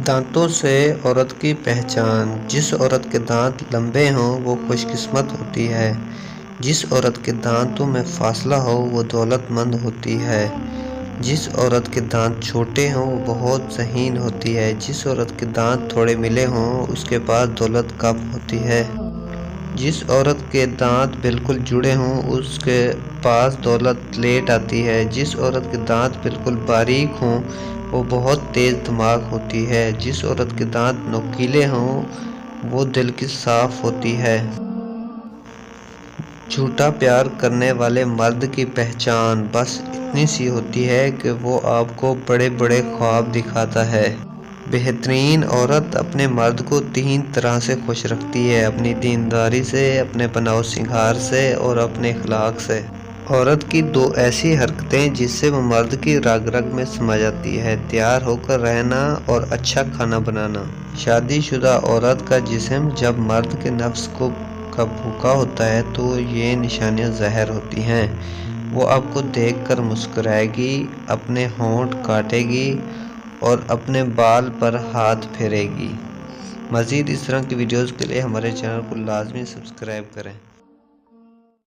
दांतों से औरत की पहचान। जिस औरत के दांत लंबे हों वो खुशकिस्मत होती है। जिस औरत के दांतों में फासला हो वो दौलतमंद होती है। जिस औरत के दांत छोटे हों वो बहुत ज़हीन होती है। जिस औरत के दांत थोड़े मिले हों उसके पास दौलत कम होती है। जिस औरत के दांत बिल्कुल जुड़े हों उसके पास दौलत लेट आती है। जिस औरत के दांत बिल्कुल बारीक हों वो बहुत तेज़ दिमाग होती है। जिस औरत के दांत नुकीले हों वो दिल की साफ होती है। झूठा प्यार करने वाले मर्द की पहचान बस इतनी सी होती है कि वो आपको बड़े बड़े ख्वाब दिखाता है। बेहतरीन औरत अपने मर्द को 3 तरह से खुश रखती है, अपनी दीनदारी से, अपने बनाव सिंगार से और अपने अखलाक से। औरत की 2 ऐसी हरकतें जिससे वो मर्द की रग रग में समा जाती है: तैयार होकर रहना और अच्छा खाना बनाना। शादीशुदा औरत का जिस्म जब मर्द के नफ्स का भूखा होता है तो ये निशानियां ज़हर होती हैं। वो आपको देखकर मुस्कुराएगी, अपने होंठ काटेगी और अपने बाल पर हाथ फेरेगी। मज़ीद इस तरह की वीडियोज़ के लिए हमारे चैनल को लाजमी सब्सक्राइब करें।